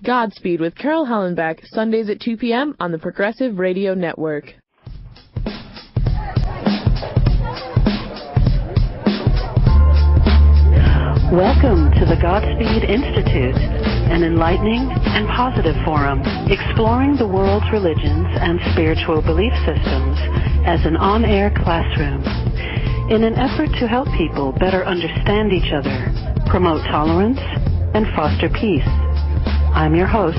Godspeed with Carole Hallundbaek, Sundays at 2 p.m. on the Progressive Radio Network. Welcome to the Godspeed Institute, an enlightening and positive forum exploring the world's religions and spiritual belief systems as an on-air classroom in an effort to help people better understand each other, promote tolerance, and foster peace. I'm your host,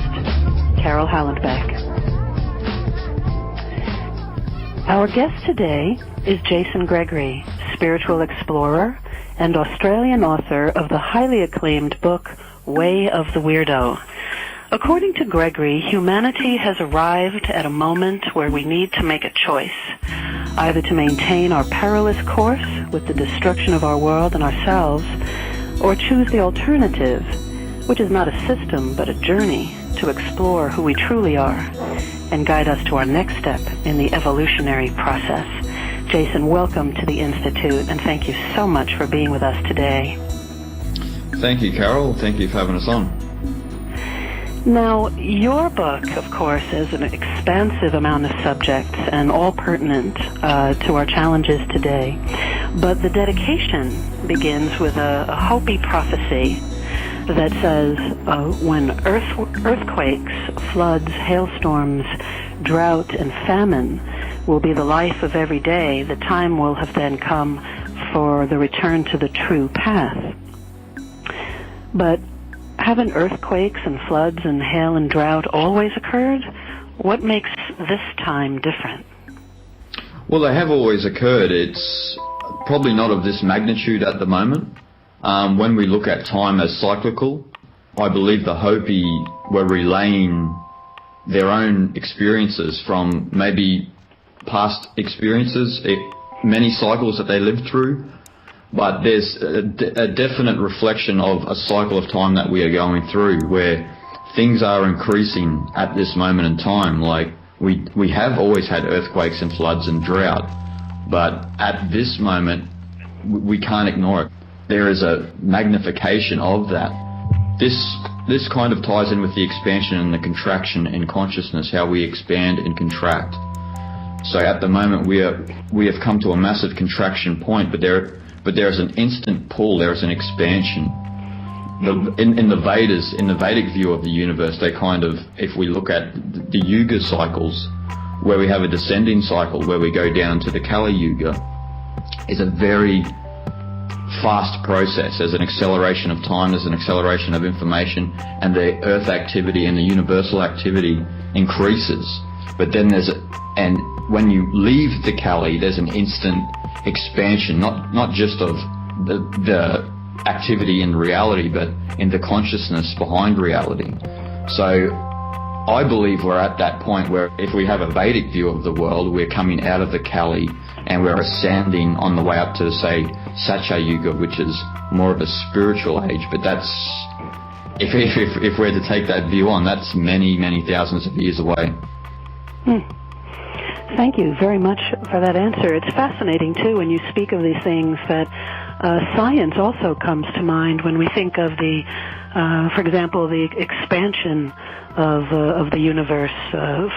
Carole Hallundbaek. Our guest today is Jason Gregory, spiritual explorer and Australian author of the highly acclaimed book, Way of the Weirdo. According to Gregory, humanity has arrived at a moment where we need to make a choice, either to maintain our perilous course with the destruction of our world and ourselves, or choose the alternative, which is not a system but a journey to explore who we truly are and guide us to our next step in the evolutionary process. Jason, welcome to the Institute, and thank you so much for being with us today. Thank you, Carole. Thank you for having us on. Now, your book, of course, is an expansive amount of subjects and all pertinent to our challenges today. But the dedication begins with a Hopi prophecy that says when earthquakes, floods, hailstorms, drought, and famine will be the life of every day, the time will have then come for the return to the true path. But haven't earthquakes and floods and hail and drought always occurred? What makes this time different? Well, they have always occurred. It's probably not of this magnitude at the moment. When we look at time as cyclical, I believe the Hopi were relaying their own experiences from maybe past experiences, many cycles that they lived through, but there's a definite reflection of a cycle of time that we are going through where things are increasing at this moment in time. Like we have always had earthquakes and floods and drought, but at this moment we can't ignore it. There is a magnification of that. This kind of ties in with the expansion and the contraction in consciousness, how we expand and contract. So at the moment we have come to a massive contraction point, but there is an instant pull. There is an expansion. In the Vedas, in the Vedic view of the universe, they kind of, if we look at the Yuga cycles, where we have a descending cycle where we go down to the Kali Yuga, is a very fast process. There's an acceleration of time, there's an acceleration of information, and the earth activity and the universal activity increases. But then and when you leave the Kali, there's an instant expansion, not just of the activity in reality, but in the consciousness behind reality. So I believe we're at that point where if we have a Vedic view of the world, we're coming out of the Kali and we're ascending on the way up to, say, Satya Yuga, which is more of a spiritual age. But that's, if we're to take that view on, that's many, many thousands of years away. Thank you very much for that answer. It's fascinating, too, when you speak of these things that science also comes to mind when we think of the, for example, the expansion of the universe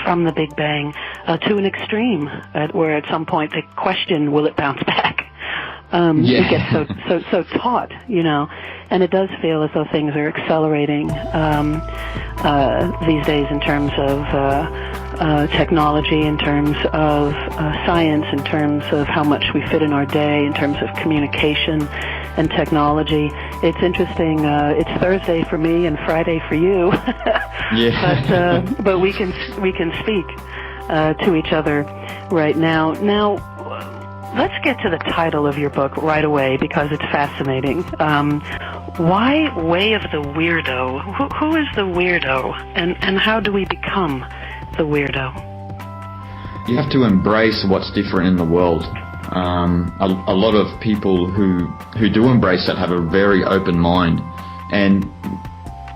from the Big Bang to an extreme, where at some point the question, will it bounce back? It gets so taut, and it does feel as though things are accelerating these days in terms of technology, in terms of science, in terms of how much we fit in our day, in terms of communication and technology. It's interesting. It's Thursday for me and Friday for you. Yeah. But we can speak to each other right now. Now, let's get to the title of your book right away because it's fascinating. Why Way of the Weirdo? Who is the weirdo, and how do we become the weirdo? You have to embrace what's different in the world. A lot of people who do embrace that have a very open mind, and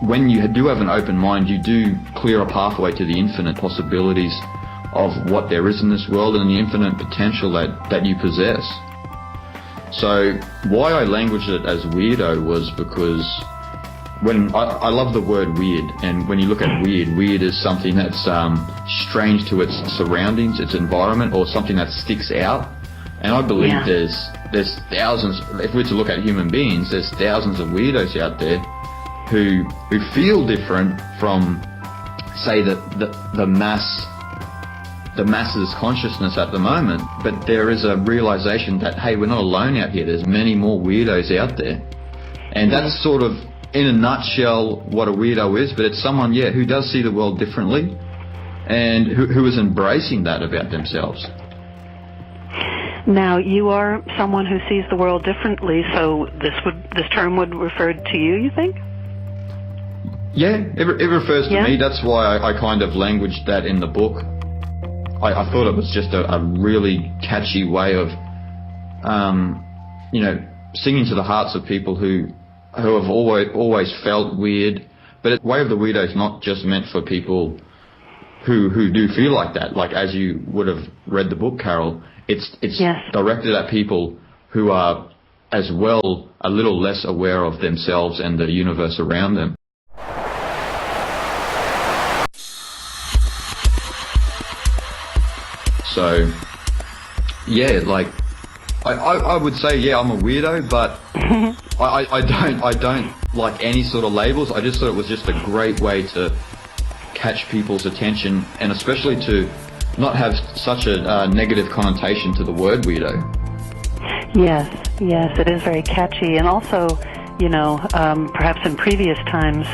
when you do have an open mind, you do clear a pathway to the infinite possibilities of what there is in this world and the infinite potential that you possess. So why I languaged it as weirdo was because I love the word weird, and when you look at weird is something that's strange to its surroundings, its environment, or something that sticks out. And I believe there's thousands, if we're to look at human beings, there's thousands of weirdos out there who feel different from, say, the masses consciousness at the moment, but there is a realization that, hey, we're not alone out here. There's many more weirdos out there. And that's sort of, in a nutshell, what a weirdo is, but it's someone, who does see the world differently and who is embracing that about themselves. Now, you are someone who sees the world differently, so this term would refer to you think? Yeah, it refers to me. That's why I kind of languaged that in the book. I thought it was just a really catchy way of, singing to the hearts of people who have always felt weird. But Way of the Weirdo is not just meant for people who do feel like that. Like, as you would have read the book, Carole, it's directed at people who are as well a little less aware of themselves and the universe around them. So, I would say, I'm a weirdo, but I don't like any sort of labels. I just thought it was just a great way to catch people's attention, and especially to not have such a negative connotation to the word weirdo. Yes, it is very catchy, and also, perhaps in previous times,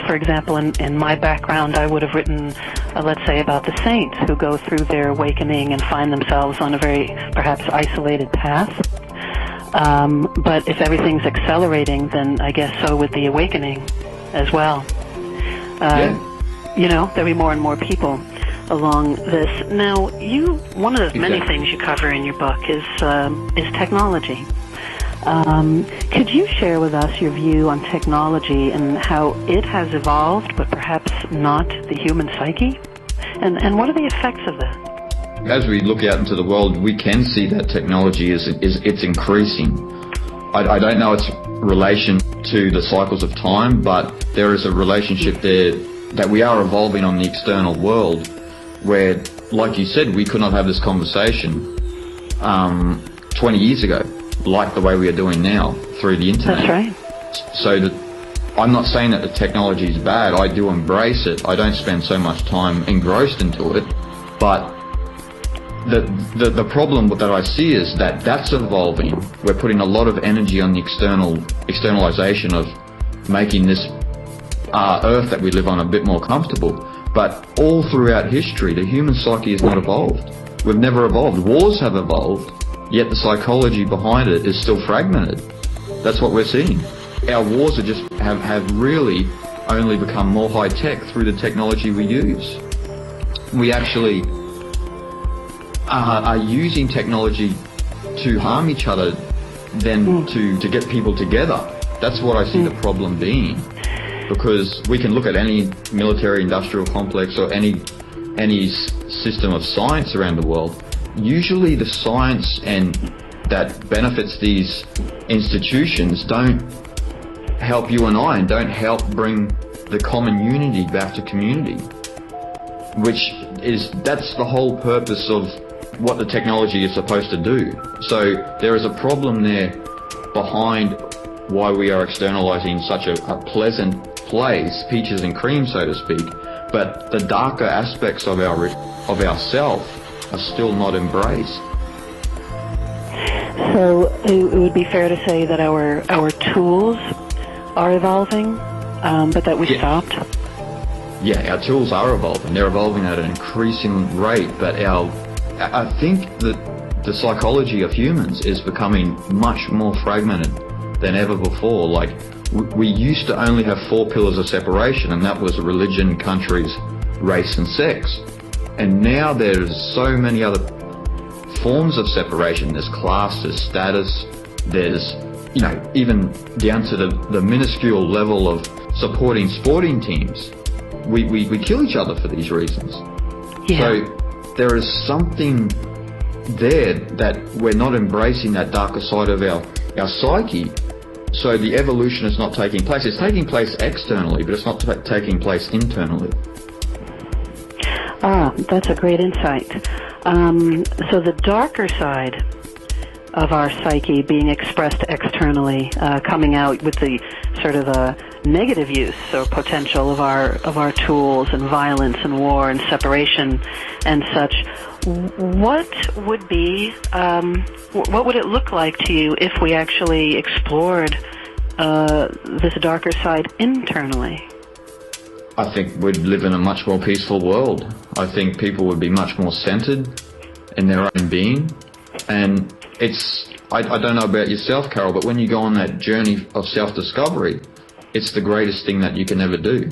for example, in my background, I would have written, let's say, about the saints who go through their awakening and find themselves on a very, perhaps, isolated path. But if everything's accelerating, then I guess so with the awakening as well. There'll be more and more people along this. Now, one of the many things you cover in your book is technology. Could you share with us your view on technology and how it has evolved, but perhaps not the human psyche? And what are the effects of that? As we look out into the world, we can see that technology it's increasing. I don't know its relation to the cycles of time, but there is a relationship there that we are evolving on the external world, where, like you said, we could not have this conversation 20 years ago, like the way we are doing now through the internet. That's right. So I'm not saying that the technology is bad. I do embrace it. I don't spend so much time engrossed into it. But the problem that I see is that that's evolving. We're putting a lot of energy on the externalization of making this earth that we live on a bit more comfortable. But all throughout history, the human psyche has not evolved. We've never evolved. Wars have evolved, yet the psychology behind it is still fragmented. That's what we're seeing. Our wars have really only become more high-tech through the technology we use. We actually are using technology to harm each other than to get people together. That's what I see the problem being. Because we can look at any military-industrial complex or any system of science around the world. Usually the science and that benefits these institutions don't help you and I, and don't help bring the common unity back to community. That's the whole purpose of what the technology is supposed to do. So there is a problem there behind why we are externalizing such a pleasant place, peaches and cream, so to speak, but the darker aspects of ourself are still not embraced. So it would be fair to say that our tools are evolving, but that we stopped? Yeah, our tools are evolving. They're evolving at an increasing rate, but I think that the psychology of humans is becoming much more fragmented than ever before. Like, we used to only have 4 pillars of separation, and that was religion, countries, race, and sex. And now there's so many other forms of separation. There's class, there's status, there's, even down to the minuscule level of supporting sporting teams. We kill each other for these reasons. Yeah. So there is something there that we're not embracing, that darker side of our psyche. So the evolution is not taking place. It's taking place externally, but it's not taking place internally. That's a great insight. So the darker side of our psyche being expressed externally, coming out with the sort of negative use or potential of our tools and violence and war and separation and such. What would it look like to you if we actually explored this darker side internally? I think we'd live in a much more peaceful world. I think people would be much more centered in their own being. And I don't know about yourself, Carole, but when you go on that journey of self-discovery, it's the greatest thing that you can ever do.